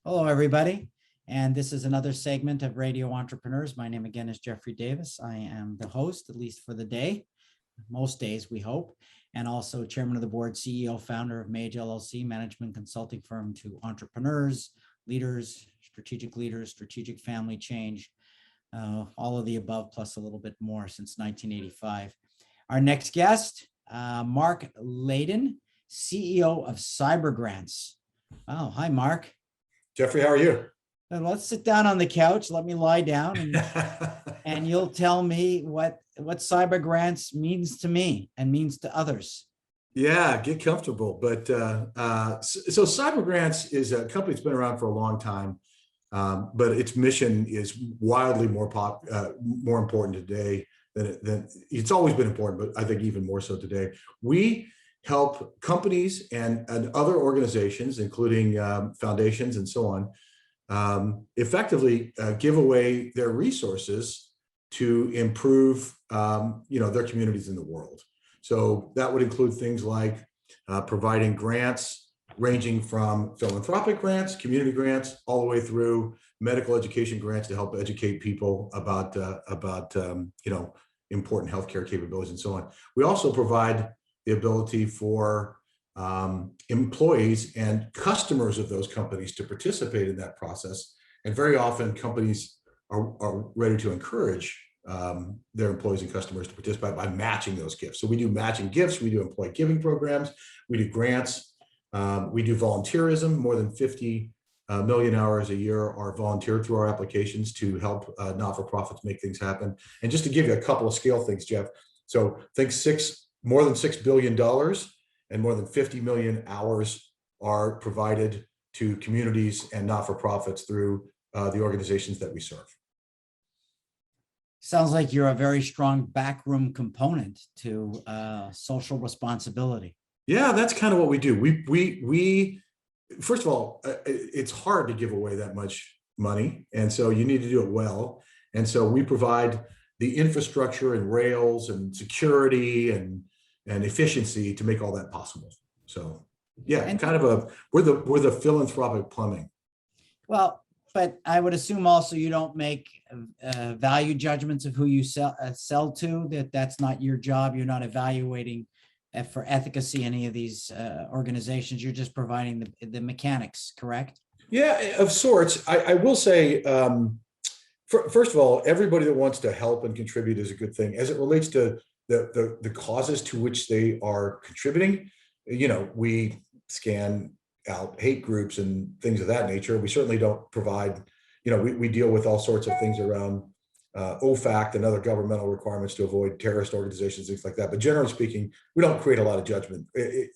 Hello, everybody. And this is another segment of Radio Entrepreneurs. My name again is Jeffrey Davis. I am the host, at least for the day, most days we hope, and also chairman of the board, CEO, founder of Mage LLC, management consulting firm to entrepreneurs, leaders, strategic family change, all of the above, plus a little bit more since 1985. Our next guest, Mark Layden, CEO of CyberGrants. Oh, hi, Mark. Jeffrey, how are you? Let's sit down on the couch. Let me lie down and you'll tell me what CyberGrants means to me and means to others. Yeah, get comfortable. But so CyberGrants is a company that's been around for a long time, but its mission is wildly more important today than it's always been important, but I think even more so today. We help companies and other organizations, including foundations and so on, effectively give away their resources to improve their communities in the world. So that would include things like providing grants ranging from philanthropic grants, community grants, all the way through medical education grants to help educate people about important healthcare capabilities and so on. We also provide the ability for employees and customers of those companies to participate in that process. And very often companies are ready to encourage their employees and customers to participate by matching those gifts. So we do matching gifts, we do employee giving programs, we do grants, we do volunteerism. More than 50 million hours a year are volunteered through our applications to help not-for-profits make things happen. And just to give you a couple of scale things, Jeff, so think more than $6 billion and more than 50 million hours are provided to communities and not-for-profits through the organizations that we serve. Sounds like you're a very strong backroom component to social responsibility. Yeah, that's kind of what we do. We first of all, it's hard to give away that much money, and so you need to do it well. And so we provide the infrastructure and rails and security and efficiency to make all that possible. So yeah, and kind of we're the philanthropic plumbing. Well, but I would assume also you don't make value judgments of who you sell to. That's not your job. You're not evaluating for efficacy any of these organizations. You're just providing the mechanics, correct? Yeah, of sorts. I will say, first of all, everybody that wants to help and contribute is a good thing. As it relates to the causes to which they are contributing, we scan out hate groups and things of that nature. We certainly don't provide, we deal with all sorts of things around OFAC and other governmental requirements to avoid terrorist organizations, things like that. But generally speaking, we don't create a lot of judgment.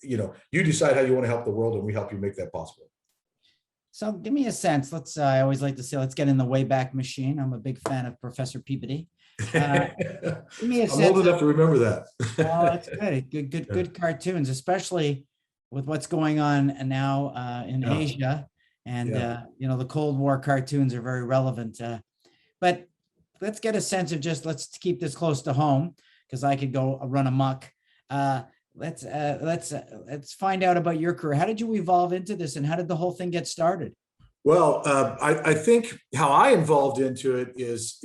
You decide how you want to help the world, and we help you make that possible. So give me a sense. I always like to say, let's get in the Wayback Machine. I'm a big fan of Professor Peabody. Give me a sense. I'm old enough to remember that. Oh, that's good. Good cartoons, especially with what's going on now in Asia. And, the Cold War cartoons are very relevant. But let's get a sense of let's keep this close to home, because I could go run amok. Let's find out about your career. How did you evolve into this, and how did the whole thing get started? Well, I think how I evolved into it is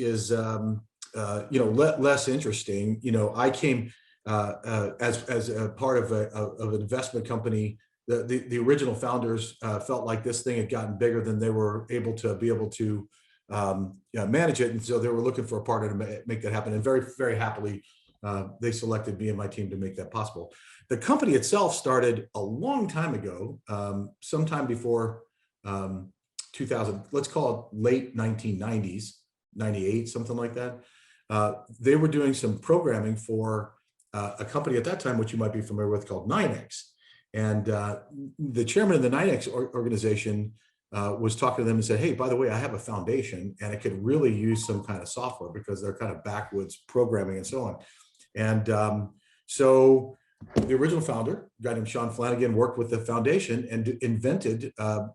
less interesting. I came as a part of an investment company. The original founders felt like this thing had gotten bigger than they were able to manage it, and so they were looking for a partner to make that happen. And very, very happily, they selected me and my team to make that possible. The company itself started a long time ago, sometime before 2000. Let's call it late 1990s, 98, something like that. They were doing some programming for a company at that time, which you might be familiar with, called 9X. And the chairman of the 9X organization was talking to them and said, hey, by the way, I have a foundation and it could really use some kind of software because they're kind of backwoods programming and so on. And so the original founder, a guy named Sean Flanagan, worked with the foundation and invented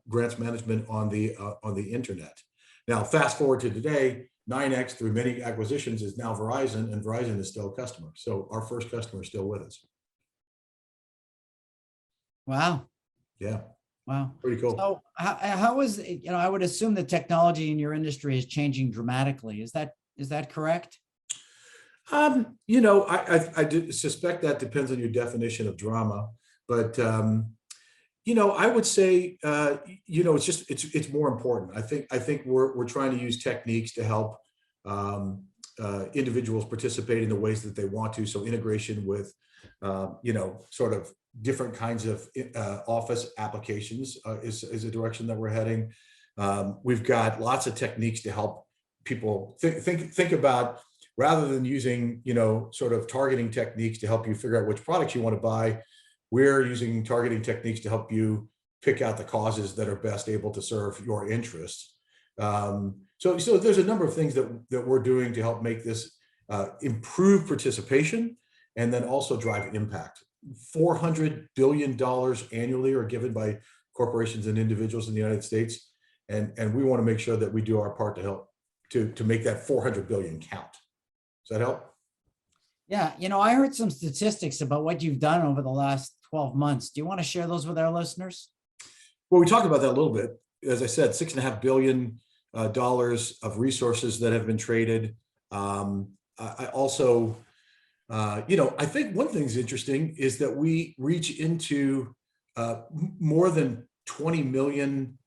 grants management on the internet. Now, fast forward to today, 9X, through many acquisitions, is now Verizon, and Verizon is still a customer. So our first customer is still with us. Wow. Yeah. Wow. Pretty cool. So how is, I would assume the technology in your industry is changing dramatically. Is that correct? I do suspect that depends on your definition of drama, but I would say, it's more important. I think we're trying to use techniques to help individuals participate in the ways that they want to. So integration with, sort of different kinds of office applications is a direction that we're heading. We've got lots of techniques to help people think about, rather than using, sort of targeting techniques to help you figure out which products you want to buy. We're using targeting techniques to help you pick out the causes that are best able to serve your interests. So there's a number of things that we're doing to help make this improve participation and then also drive impact. $400 billion annually are given by corporations and individuals in the United States. And we want to make sure that we do our part to help to make that 400 billion count. Does that help? Yeah. I heard some statistics about what you've done over the last 12 months. Do you want to share those with our listeners? Well, we talked about that a little bit. As I said, $6.5 billion of resources that have been traded. I also, I think one thing that's interesting is that we reach into more than 20 million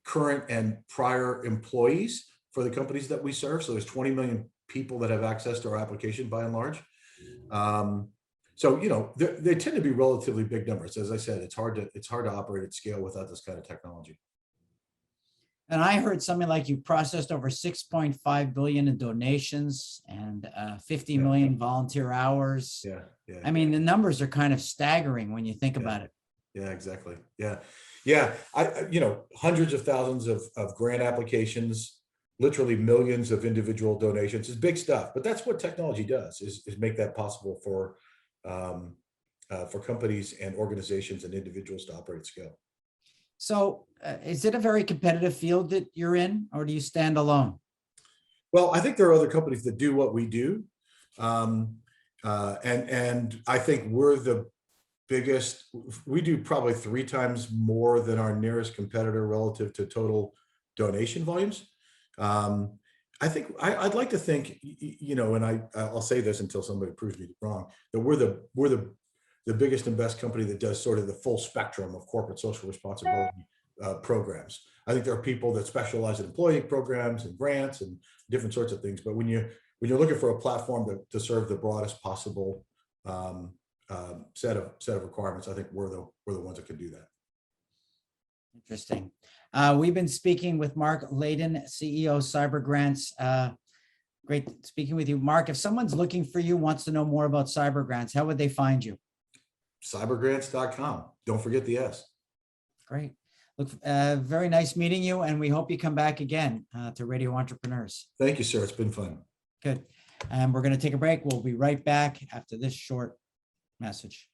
current and prior employees for the companies that we serve. So there's 20 million people that have access to our application by and large. So, they tend to be relatively big numbers. As I said, it's hard to operate at scale without this kind of technology. And I heard something like you processed over 6.5 billion in donations and 50 million volunteer hours. Yeah. I mean, the numbers are kind of staggering when you think about it. Yeah, exactly. Yeah. Hundreds of thousands of grant applications, literally millions of individual donations. It's big stuff, but that's what technology does, is make that possible for companies and organizations and individuals to operate at scale. So is it a very competitive field that you're in, or do you stand alone? Well, I think there are other companies that do what we do. And I think we're the biggest. We do probably 3 times more than our nearest competitor relative to total donation volumes. I think I'd like to think, and I'll say this until somebody proves me wrong, that we're the biggest and best company that does sort of the full spectrum of corporate social responsibility programs. I think there are people that specialize in employee programs and grants and different sorts of things. But when you're looking for a platform to serve the broadest possible set of requirements, I think we're the ones that can do that. Interesting. We've been speaking with Mark Layden, CEO of CyberGrants. Great speaking with you, Mark. If someone's looking for you, wants to know more about CyberGrants, how would they find you? CyberGrants.com. Don't forget the S. Great. Look, very nice meeting you, and we hope you come back again to Radio Entrepreneurs. Thank you, sir. It's been fun. Good. And we're going to take a break. We'll be right back after this short message.